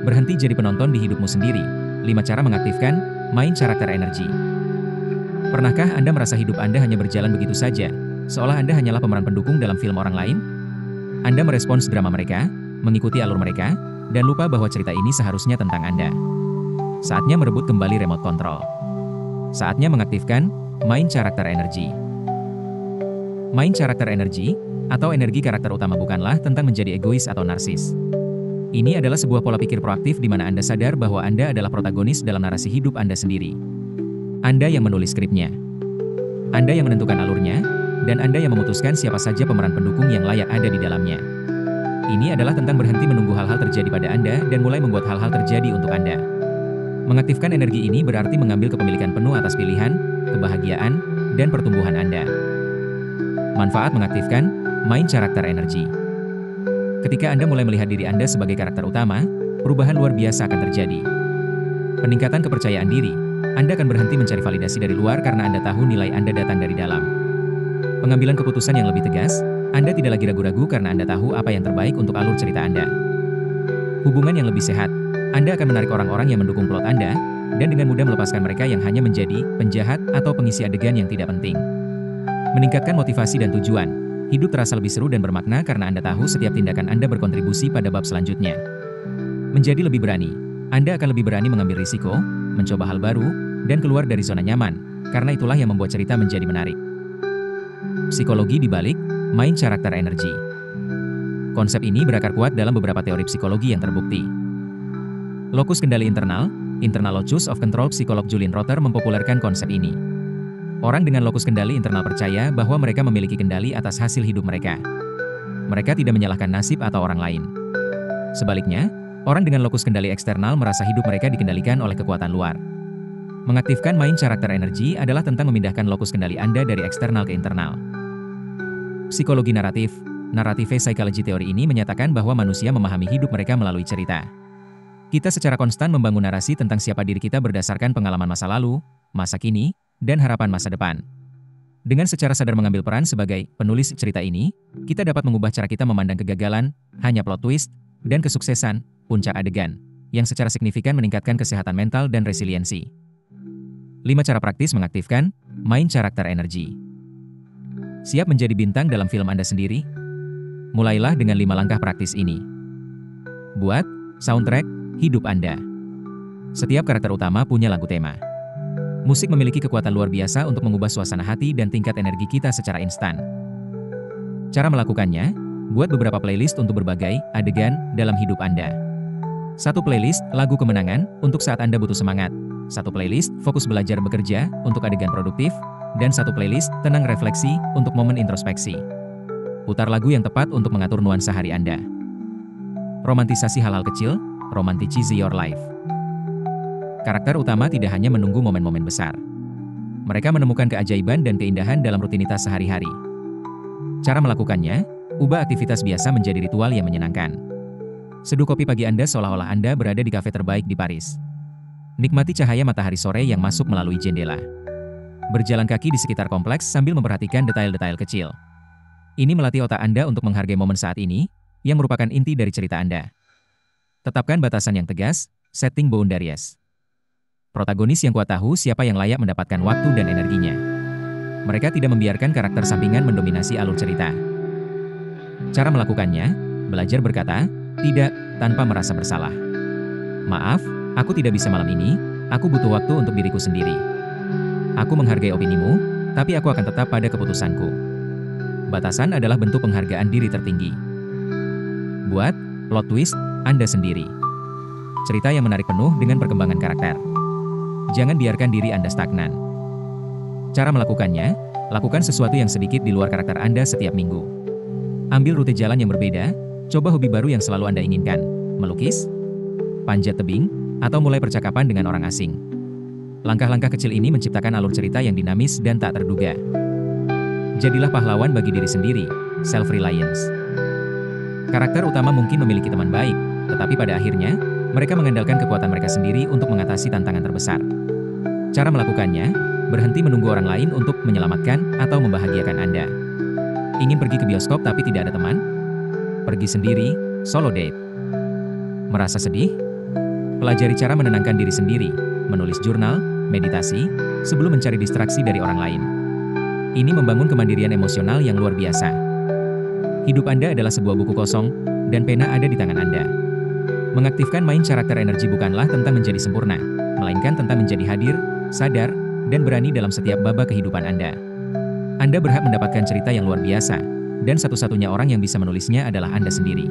Berhenti jadi penonton di hidupmu sendiri. 5 cara mengaktifkan main karakter energi. Pernahkah Anda merasa hidup Anda hanya berjalan begitu saja, seolah Anda hanyalah pemeran pendukung dalam film orang lain? Anda merespons drama mereka, mengikuti alur mereka, dan lupa bahwa cerita ini seharusnya tentang Anda. Saatnya merebut kembali remote control. Saatnya mengaktifkan main karakter energi. Main karakter energi, atau energi karakter utama bukanlah tentang menjadi egois atau narsis. Ini adalah sebuah pola pikir proaktif di mana Anda sadar bahwa Anda adalah protagonis dalam narasi hidup Anda sendiri. Anda yang menulis skripnya. Anda yang menentukan alurnya, dan Anda yang memutuskan siapa saja pemeran pendukung yang layak ada di dalamnya. Ini adalah tentang berhenti menunggu hal-hal terjadi pada Anda dan mulai membuat hal-hal terjadi untuk Anda. Mengaktifkan energi ini berarti mengambil kepemilikan penuh atas pilihan, kebahagiaan, dan pertumbuhan Anda. Manfaat mengaktifkan main karakter energi. Ketika Anda mulai melihat diri Anda sebagai karakter utama, perubahan luar biasa akan terjadi. Peningkatan kepercayaan diri. Anda akan berhenti mencari validasi dari luar karena Anda tahu nilai Anda datang dari dalam. Pengambilan keputusan yang lebih tegas. Anda tidak lagi ragu-ragu karena Anda tahu apa yang terbaik untuk alur cerita Anda. Hubungan yang lebih sehat. Anda akan menarik orang-orang yang mendukung plot Anda, dan dengan mudah melepaskan mereka yang hanya menjadi penjahat atau pengisi adegan yang tidak penting. Meningkatkan motivasi dan tujuan. Hidup terasa lebih seru dan bermakna karena Anda tahu setiap tindakan Anda berkontribusi pada bab selanjutnya. Menjadi lebih berani. Anda akan lebih berani mengambil risiko, mencoba hal baru, dan keluar dari zona nyaman, karena itulah yang membuat cerita menjadi menarik. Psikologi di balik main karakter energi. Konsep ini berakar kuat dalam beberapa teori psikologi yang terbukti. Lokus kendali internal, internal locus of control. Psikolog Julian Rotter mempopulerkan konsep ini. Orang dengan lokus kendali internal percaya bahwa mereka memiliki kendali atas hasil hidup mereka. Mereka tidak menyalahkan nasib atau orang lain. Sebaliknya, orang dengan lokus kendali eksternal merasa hidup mereka dikendalikan oleh kekuatan luar. Mengaktifkan main karakter energi adalah tentang memindahkan lokus kendali Anda dari eksternal ke internal. Psikologi naratif. Narrative psychology teori ini menyatakan bahwa manusia memahami hidup mereka melalui cerita. Kita secara konstan membangun narasi tentang siapa diri kita berdasarkan pengalaman masa lalu, masa kini, dan harapan masa depan. Dengan secara sadar mengambil peran sebagai penulis cerita ini, kita dapat mengubah cara kita memandang kegagalan, hanya plot twist, dan kesuksesan, puncak adegan, yang secara signifikan meningkatkan kesehatan mental dan resiliensi. 5 cara praktis mengaktifkan main karakter energi. Siap menjadi bintang dalam film Anda sendiri? Mulailah dengan 5 langkah praktis ini. Buat soundtrack hidup Anda. Setiap karakter utama punya lagu tema. Musik memiliki kekuatan luar biasa untuk mengubah suasana hati dan tingkat energi kita secara instan. Cara melakukannya, buat beberapa playlist untuk berbagai adegan dalam hidup Anda. 1 playlist lagu kemenangan untuk saat Anda butuh semangat. 1 playlist fokus belajar bekerja untuk adegan produktif, dan 1 playlist tenang refleksi untuk momen introspeksi. Putar lagu yang tepat untuk mengatur nuansa hari Anda. Romantisasi hal-hal kecil, romanticize your life. Karakter utama tidak hanya menunggu momen-momen besar. Mereka menemukan keajaiban dan keindahan dalam rutinitas sehari-hari. Cara melakukannya, ubah aktivitas biasa menjadi ritual yang menyenangkan. Seduh kopi pagi Anda seolah-olah Anda berada di kafe terbaik di Paris. Nikmati cahaya matahari sore yang masuk melalui jendela. Berjalan kaki di sekitar kompleks sambil memperhatikan detail-detail kecil. Ini melatih otak Anda untuk menghargai momen saat ini, yang merupakan inti dari cerita Anda. Tetapkan batasan yang tegas, setting boundaries. Protagonis yang kuat tahu siapa yang layak mendapatkan waktu dan energinya. Mereka tidak membiarkan karakter sampingan mendominasi alur cerita. Cara melakukannya, belajar berkata, tidak, tanpa merasa bersalah. Maaf, aku tidak bisa malam ini, aku butuh waktu untuk diriku sendiri. Aku menghargai opinimu, tapi aku akan tetap pada keputusanku. Batasan adalah bentuk penghargaan diri tertinggi. Buat plot twist Anda sendiri. Cerita yang menarik penuh dengan perkembangan karakter. Jangan biarkan diri Anda stagnan. Cara melakukannya, lakukan sesuatu yang sedikit di luar karakter Anda setiap minggu. Ambil rute jalan yang berbeda, coba hobi baru yang selalu Anda inginkan, melukis, panjat tebing, atau mulai percakapan dengan orang asing. Langkah-langkah kecil ini menciptakan alur cerita yang dinamis dan tak terduga. Jadilah pahlawan bagi diri sendiri, self-reliance. Karakter utama mungkin memiliki teman baik, tetapi pada akhirnya, mereka mengandalkan kekuatan mereka sendiri untuk mengatasi tantangan terbesar. Cara melakukannya, berhenti menunggu orang lain untuk menyelamatkan atau membahagiakan Anda. Ingin pergi ke bioskop tapi tidak ada teman? Pergi sendiri, solo date. Merasa sedih? Pelajari cara menenangkan diri sendiri, menulis jurnal, meditasi, sebelum mencari distraksi dari orang lain. Ini membangun kemandirian emosional yang luar biasa. Hidup Anda adalah sebuah buku kosong, dan pena ada di tangan Anda. Mengaktifkan main karakter energi bukanlah tentang menjadi sempurna, melainkan tentang menjadi hadir, sadar, dan berani dalam setiap babak kehidupan Anda. Anda berhak mendapatkan cerita yang luar biasa, dan satu-satunya orang yang bisa menulisnya adalah Anda sendiri.